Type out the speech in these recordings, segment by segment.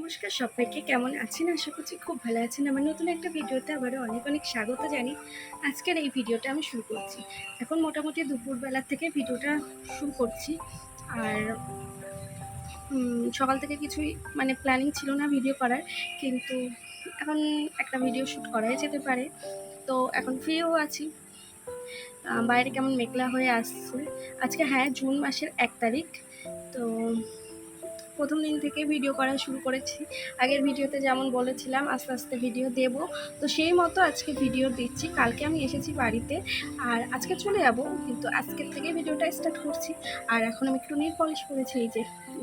নমস্কার সবাইকে, কেমন আছেন? আশা করছি খুব ভালো আছেন। আমার নতুন একটা ভিডিওতে আবারও অনেক অনেক স্বাগত জানি। আজকের এই ভিডিওটা আমি শুরু করছি। এখন মোটামুটি দুপুরবেলা থেকে ভিডিওটা শুরু করছি। আর সকাল থেকে কিছুই প্ল্যানিং ছিল না ভিডিও করার, কিন্তু এখন একটা ভিডিও শ্যুট করাই যেতে পারে। তো এখন ফ্রিও আছি। বাইরে কেমন মেঘলা হয়ে আসছে আজকে। হ্যাঁ, জুন মাসের 1 তারিখ। তো প্রথম দিন থেকে ভিডিও করা শুরু করেছি। আগের ভিডিওতে যেমন বলেছিলাম আস্তে আস্তে ভিডিও দেব, তো সেই মতো আজকে ভিডিও দিচ্ছি। কালকে আমি এসেছি বাড়িতে, আর আজকে চলে যাব, কিন্তু আজকের থেকে ভিডিওটা স্টার্ট করছি। আর এখন আমি একটু নেল পলিশ করেছি, এই যে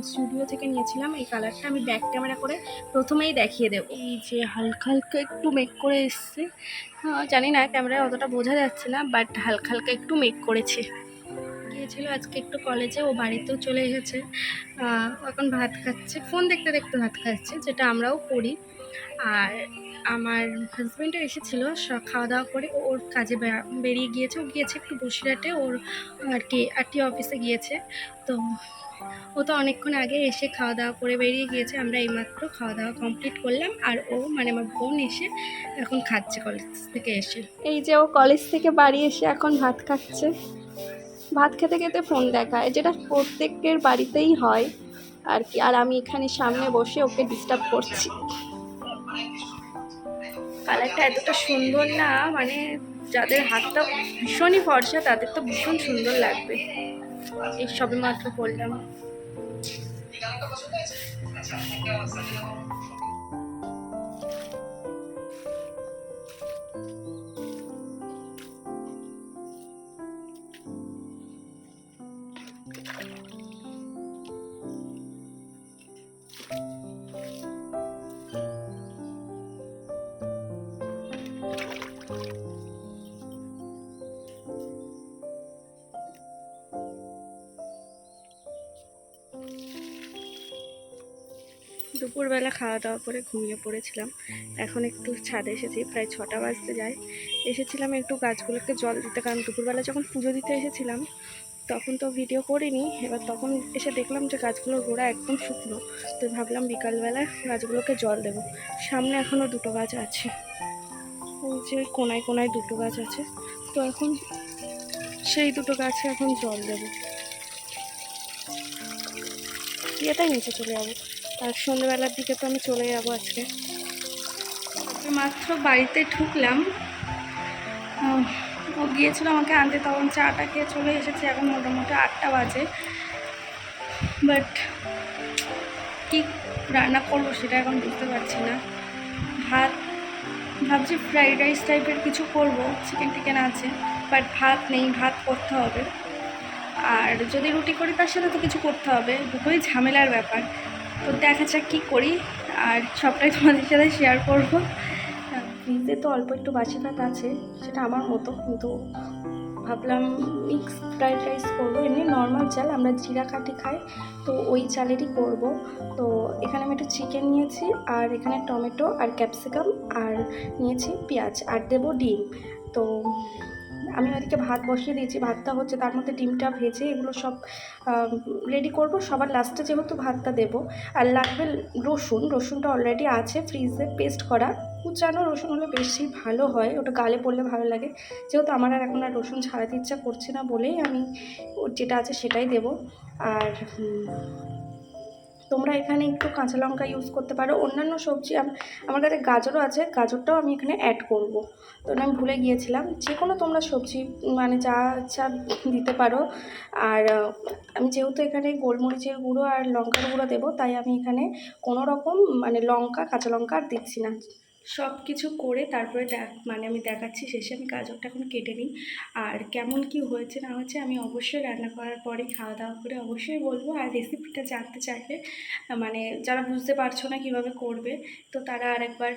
স্টুডিও থেকে নিয়েছিলাম এই কালারটা। আমি ব্যাক ক্যামেরা করে প্রথমেই দেখিয়ে দেবো। এই যে হালকা হালকা একটু মেক করে এসছে, জানি না ক্যামেরায় অতটা বোঝা যাচ্ছে না, বাট হালকা হালকা একটু মেক করেছে। গিয়েছিল আজকে একটু কলেজে, ও বাড়িতেও চলে এসেছে। এখন ভাত খাচ্ছে, ফোন দেখতে দেখতে ভাত খাচ্ছে, যেটা আমরাও করি। আর আমার হাজব্যান্ডও এসেছিলো খাওয়া দাওয়া করে, ওর কাজে বেরিয়ে গিয়েছে। ও গিয়েছে একটু বসিরহাটে, ওর আর কি আরটি অফিসে গিয়েছে। তো ও তো অনেকক্ষণ আগে এসে খাওয়া দাওয়া করে বেরিয়ে গিয়েছে। আমরা এইমাত্র খাওয়া দাওয়া কমপ্লিট করলাম, আর ও আমার বোন এসে এখন খাচ্ছে কলেজ থেকে এসে। এই যে ও কলেজ থেকে বাড়ি এসে এখন ভাত খাচ্ছে। ভাত খেতে খেতে ফোন দেখায়, যেটা প্রত্যেকের বাড়িতেই হয় আর কি। আর আমি এখানে সামনে বসে ওকে ডিস্টার্ব করছি। কালারটা এতটা সুন্দর না, যাদের হাতটা ভীষণই ফর্সা তাদের তো ভীষণ সুন্দর লাগবে। এই সবে মাত্র করলাম। দুপুরবেলা খাওয়া দাওয়া করে ঘুমিয়ে পড়েছিলাম। এখন একটু ছাদে এসেছি, প্রায় 6টা বাজতে যায়। এসেছিলাম একটু গাছগুলোকে জল দিতে, কারণ দুপুরবেলা যখন পুজো দিতে এসেছিলাম তখন তো ভিডিও করিনি। এবার তখন এসে দেখলাম যে গাছগুলোর গোড়া একদম শুকনো, তো ভাবলাম বিকালবেলা গাছগুলোকে জল দেবো। সামনে এখনও 2টো গাছ আছে, ওই যে কোনায় কোনায় 2টো গাছ আছে, তো এখন সেই 2টো গাছে এখন জল দেবো। এটাই নিচে চলে যাবো, আর সন্ধ্যেবেলার দিকে তো আমি চলে যাবো আজকে। মাত্র বাড়িতে ঢুকলাম, ও গিয়েছিল আমাকে আনতে, তখন চাটা খেয়ে চলে এসেছে। এখন মোটামুটি 8টা বাজে, বাট কি রান্না করবো সেটা এখন বুঝতে পারছি না। ভাত ভাবছি ফ্রাইড রাইস টাইপের কিছু করবো, চিকেন টিকেন আছে, বাট ভাত নেই, ভাত করতে হবে। আর যদি রুটি করি তার সাথে তো কিছু করতে হবে, দুটোই ঝামেলার ব্যাপার। তো দেখা যাক কী করি, আর সবটাই তোমাদের সাথে শেয়ার করবো। ফ্রিজে তো অল্প একটু বাসি ভাত আছে, সেটা আমার মতো, কিন্তু ভাবলাম মিক্স ফ্রাইড রাইস করবো। এমনি নর্মাল চাল, আমরা জিরা কাঠি খাই, তো ওই চালেরই করব। তো এখানে আমি একটু চিকেন নিয়েছি, আর এখানে টমেটো আর ক্যাপসিকাম, আর নিয়েছি পেঁয়াজ, আর দেবো ডিম। তো আমি ওইদিকে ভাত বসিয়ে দিয়েছি, ভাতটা হচ্ছে, তার মধ্যে ডিমটা ভেজে এগুলো সব রেডি করব। সবার লাস্টে যেহেতু ভাতটা দেবো। আর লাগবে রসুনটা অলরেডি আছে ফ্রিজে পেস্ট করা। কুচানো রসুন হলে বেশি ভালো হয়, ওটা গালে পড়লে ভালো লাগে। যেহেতু আমার আর এখন আর রসুন ছাড়াতে ইচ্ছা করছে না বলেই আমি যেটা আছে সেটাই দেব। আর তোমরা এখানে একটু কাঁচা লঙ্কা ইউজ করতে পারো। অন্যান্য সবজি আমার কাছে গাজরও আছে, গাজরটাও আমি এখানে অ্যাড করব। তো আমি ভুলে গিয়েছিলাম। যে কোনো তোমরা সবজি যা ইচ্ছা দিতে পারো। আর আমি যেহেতু এখানে গোলমরিচের গুঁড়ো আর লঙ্কার গুঁড়ো দেবো, তাই আমি এখানে কোনো রকম কাঁচা লঙ্কা আর দিচ্ছি না। সব কিছু করে তারপরে আমি দেখাচ্ছি শেষে। আমি গাজরটা এখন কেটে নিই, আর কেমন কি হয়েছে না হয়েছে আমি অবশ্যই রান্না করার পরে খাওয়া দাওয়া করে অবশ্যই বলবো। আর রেসিপিটা জানতে চাইলে যারা বুঝতে পারছো না কিভাবে করবে, তো তারা আরেকবার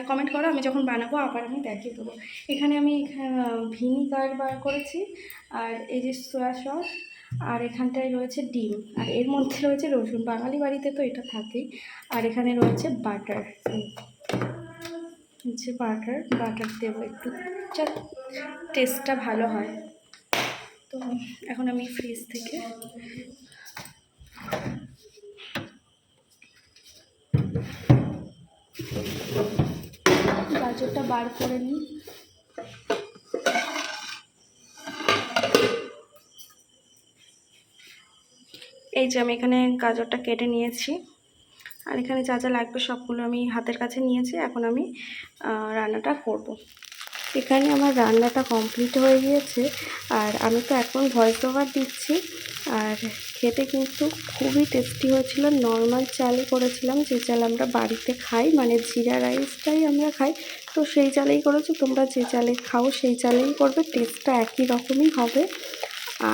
কমেন্ট করো, আমি যখন বানাবো আবার আমি দেখিয়ে দেবো। এখানে আমি ভিনিগার বার করেছি, আর এই যে সোয়া সস, আর এখানটায় রয়েছে ডিম, আর এর মধ্যে রয়েছে রসুন। বাঙালি বাড়িতে তো এটা থাকেই। আর এখানে রয়েছে বাটার, বাটার দেবো একটু, যা টেস্টটা ভালো হয়। তো এখন আমি ফ্রিজ থেকে গাজরটা বার করে নিই। এই যে আমি এখানে গাজরটা কেটে নিয়েছি, আর এখানে যা যা লাগবে সবগুলো আমি হাতের কাছে নিয়েছি। এখন আমি রান্নাটা করব। এখানে আমার রান্নাটা কমপ্লিট হয়ে গিয়েছে, আর আমি তো এখন ভয়েস ওভার দিচ্ছি। আর খেতে কিন্তু খুবই টেস্টি হয়েছিল। নর্মাল চালে করেছিলাম, যে চাল আমরা বাড়িতে খাই, মানে জিরা রাইসটাই আমরা খাই, তো সেই চালেই করেছি। তোমরা যে চালে খাও সেই চালেই করবে, টেস্টটা একই রকমই হবে।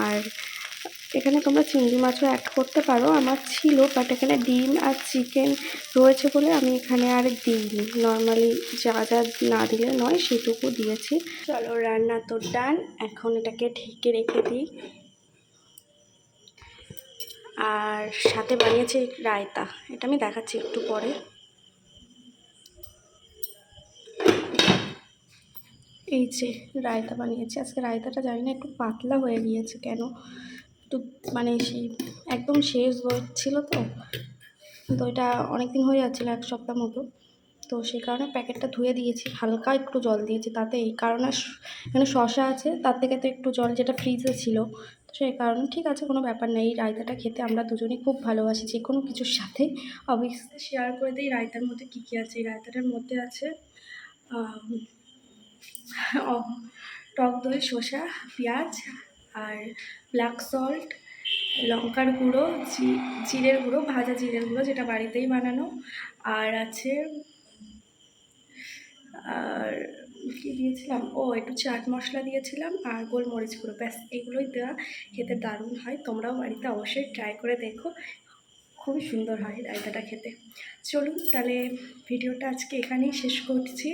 আর এখানে তোমরা চিংড়ি মাছও অ্যাড করতে পারো, আমার ছিল, বাট এখানে ডিম আর চিকেন রয়েছে বলে আমি এখানে আর দিইনি। নর্মালি যা যা না দিলে নয় সেটুকু দিয়েছি। চলো, রান্না তো ডান, এখন এটাকে ঢেকে রেখে দিই। আর সাথে বানিয়েছি রায়তা, এটা আমি দেখাচ্ছি একটু পরে। এই যে রায়তা বানিয়েছি আজকে। রায়তাটা জানি না একটু পাতলা হয়ে গিয়েছে কেন, একটু মানে সেই একদম শেষ ছিল তো, তো এটা অনেক দিন হয়ে যাচ্ছিলো, 1 সপ্তাহ মতো। তো সেই কারণে প্যাকেটটা ধুয়ে দিয়েছি, হালকা একটু জল দিয়েছি তাতে। এই কারণে এখানে শসা আছে, তার থেকে তো একটু জল যেটা ফ্রিজে ছিল, তো সেই কারণে ঠিক আছে, কোনো ব্যাপার নেই। এই রায়তাটা খেতে আমরা দুজনেই খুব ভালোবাসি, যে কোনো কিছুর সাথে। অবশ্যই শেয়ার করে দিই রায়তার মধ্যে কী কী আছে। এই রায়তাটার মধ্যে আছে টক দই, শসা, পেঁয়াজ, আর ব্ল্যাক সল্ট, লঙ্কার গুঁড়ো, জিরের গুঁড়ো, ভাজা জিরের গুঁড়ো যেটা বাড়িতেই বানানো, আর আছে আর কী দিয়েছিলাম, একটু চাট মশলা দিয়েছিলাম, আর গোলমরিচ গুঁড়ো, ব্যাস এগুলোই দেওয়া। খেতে দারুণ হয়, তোমরাও বাড়িতে অবশ্যই ট্রাই করে দেখো, খুবই সুন্দর হয় রায়তাটা খেতে। চলুন তাহলে ভিডিওটা আজকে এখানেই শেষ করছি।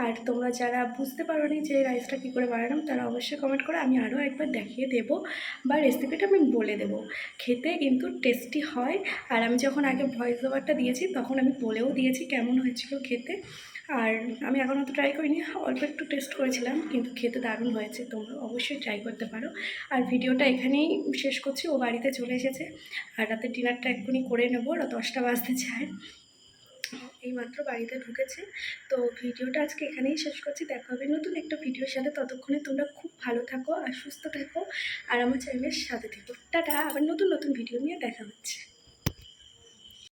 আর তোমরা যারা বুঝতে পারোনি যে রাইসটা কী করে বানালাম, তারা অবশ্যই কমেন্ট করে, আমি আরও একবার দেখিয়ে দেবো বা রেসিপিটা আমি বলে দেবো। খেতে কিন্তু টেস্টি হয়। আর আমি যখন আগে ভয়েস ওভারটা দিয়েছি তখন আমি বলেও দিয়েছি কেমন হয়েছিল খেতে। আর আমি এখনও তো ট্রাই করিনি, অল্প একটু টেস্ট করেছিলাম, কিন্তু খেতে দারুণ হয়েছে। তোমরা অবশ্যই ট্রাই করতে পারো। আর ভিডিওটা এখানেই শেষ করছি, ও বাড়িতে চলে এসেছে, আর রাতের ডিনারটা এক্ষুনি করে নেবো, 10টা বাজতে চায়, এইমাত্র বাড়িতে ঢুকেছে। তো ভিডিওটা আজকে এখানেই শেষ করছি, দেখা হবে নতুন একটা ভিডিওর সাথে। ততক্ষণে তোমরা খুব ভালো থাকো আর সুস্থ থাকো, আর আমার চ্যানেলের সাথে থেকো। টাটা, আবার নতুন নতুন ভিডিও নিয়ে দেখা হচ্ছে।